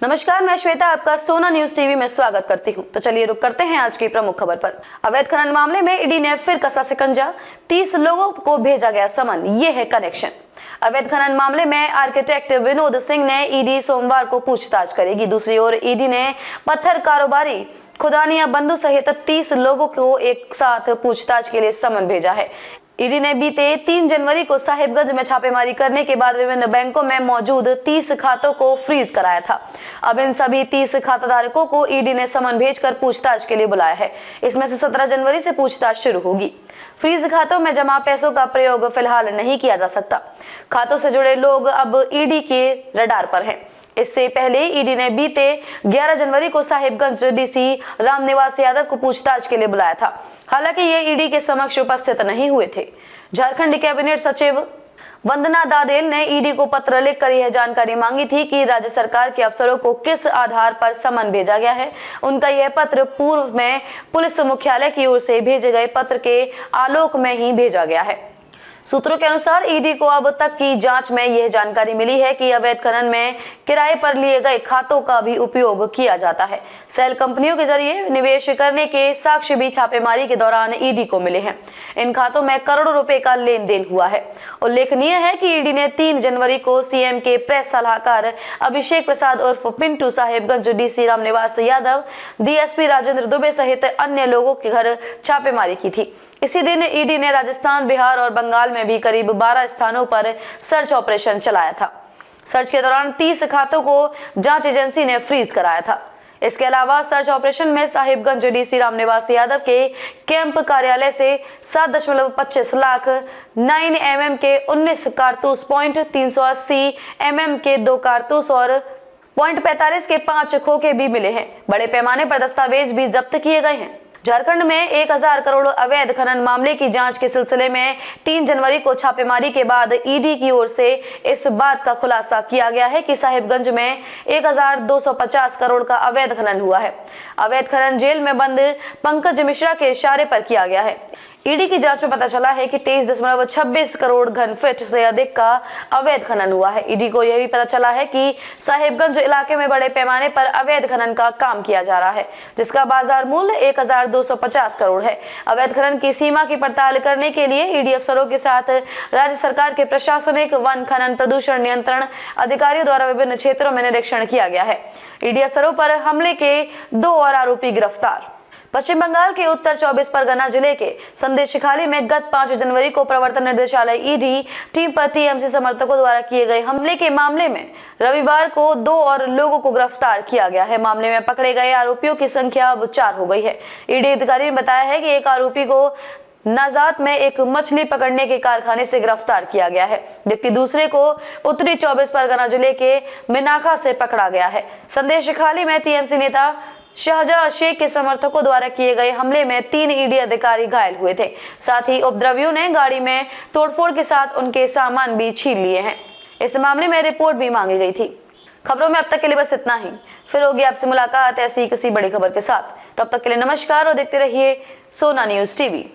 नमस्कार, मैं श्वेता आपका सोना न्यूज टीवी में स्वागत करती हूं। तो चलिए रुक करते हैं आज की प्रमुख खबर पर। अवैध खनन मामले में ईडी ने फिर कसा शिकंजा, 30 लोगों को भेजा गया समन, ये है कनेक्शन। अवैध खनन मामले में आर्किटेक्ट विनोद सिंह ने ईडी सोमवार को पूछताछ करेगी। दूसरी ओर ईडी ने पत्थर कारोबारी खुदानिया बंधु सहित 30 लोगों को एक साथ पूछताछ के लिए समन भेजा है। ईडी ने बीते 3 जनवरी को साहिबगंज में छापेमारी करने के बाद विभिन्न बैंकों में मौजूद 30 खातों को फ्रीज कराया था। अब इन सभी 30 खाताधारकों को ईडी ने समन भेजकर पूछताछ के लिए बुलाया है। इसमें से 17 जनवरी से पूछताछ शुरू होगी। फ्रीज खातों में जमा पैसों का प्रयोग फिलहाल नहीं किया जा सकता। खातों से जुड़े लोग अब ईडी के रडार पर हैं। इससे पहले ईडी ने बीते 11 जनवरी को साहिबगंज डीसी रामनिवास यादव को पूछताछ के लिए बुलाया था। हालांकि ये ईडी के समक्ष उपस्थित नहीं हुए थे। झारखंड कैबिनेट सचिव वंदना दादेल ने ईडी को पत्र लिखकर यह जानकारी मांगी थी कि राज्य सरकार के अफसरों को किस आधार पर समन भेजा गया है। उनका यह पत्र पूर्व में पुलिस मुख्यालय की ओर से भेजे गए पत्र के आलोक में ही भेजा गया है। सूत्रों के अनुसार ईडी को अब तक की जांच में यह जानकारी मिली है कि अवैध खनन में किराए पर लिए गए खातों का भी उपयोग किया जाता है। सेल कंपनियों के जरिए निवेश करने के साक्ष्य भी छापेमारी के दौरान ईडी को मिले हैं। इन खातों में करोड़ों रुपए का लेन देन हुआ है। उल्लेखनीय है कि ईडी ने 3 जनवरी को सीएम के प्रेस सलाहकार अभिषेक प्रसाद उर्फ पिंटू, साहिबगंज डीसी रामनिवास यादव, डीएसपी राजेंद्र दुबे सहित अन्य लोगों के घर छापेमारी की थी। इसी दिन ईडी ने राजस्थान, बिहार और बंगाल में भी करीब 12 स्थानों पर सर्च ऑपरेशन चलाया था। सर्च के दौरान 30 खातों को जांच एजेंसी ने फ्रीज कराया था। इसके अलावा सर्च ऑपरेशन में साहिबगंज डीसी रामनिवास यादव के कैंप कार्यालय से 7.25 लाख 9 mm के 19 कारतूस, .380 mm के 2 कारतूस और .45 के 5 खोखे भी मिले हैं। बड़े पैमाने पर दस्तावेज भी जब्त किए गए हैं। झारखंड में 1000 करोड़ अवैध खनन मामले की जांच के सिलसिले में 3 जनवरी को छापेमारी के बाद ईडी की ओर से इस बात का खुलासा किया गया है कि साहिबगंज में 1250 करोड़ का अवैध खनन हुआ है। अवैध खनन जेल में बंद पंकज मिश्रा के इशारे पर किया गया है। ईडी की जांच में पता चला है कि 23.26 करोड़ घन फीट से अधिक का अवैध खनन हुआ है। ईडी को यह भी पता चला है कि साहिबगंज इलाके में बड़े पैमाने पर अवैध खनन का काम किया जा रहा है, जिसका बाजार मूल्य 1250 करोड़ है। अवैध खनन की सीमा की पड़ताल करने के लिए ईडी अफसरों के साथ राज्य सरकार के प्रशासनिक, वन, खनन, प्रदूषण नियंत्रण अधिकारियों द्वारा विभिन्न क्षेत्रों में निरीक्षण किया गया है। ईडी अफसरों पर हमले के 2 और आरोपी गिरफ्तार। पश्चिम बंगाल के उत्तर 24 परगना जिले के संदेशिखाली में गत 5 जनवरी को प्रवर्तन निर्देशालय ईडी टीम पर टीएमसी समर्थकों द्वारा किए गए हमले के मामले में रविवार को 2 और लोगों को गिरफ्तार किया गया है। मामले में पकड़े गए आरोपियों की संख्या अब 4 हो गई है। ईडी अधिकारी ने बताया है कि एक आरोपी को नाजात में एक मछली पकड़ने के कारखाने से गिरफ्तार किया गया है, जबकि दूसरे को उत्तरी 24 परगना जिले के मिनाखा से पकड़ा गया है। संदेशिखाली में टीएमसी नेता शाहजहां शेख के समर्थकों द्वारा किए गए हमले में 3 ईडी अधिकारी घायल हुए थे। साथ ही उपद्रवियों ने गाड़ी में तोड़फोड़ के साथ उनके सामान भी छीन लिए हैं। इस मामले में रिपोर्ट भी मांगी गई थी। खबरों में अब तक के लिए बस इतना ही। फिर होगी आपसे मुलाकात ऐसी किसी बड़ी खबर के साथ। तब तक के लिए नमस्कार और देखते रहिए सोना न्यूज टीवी।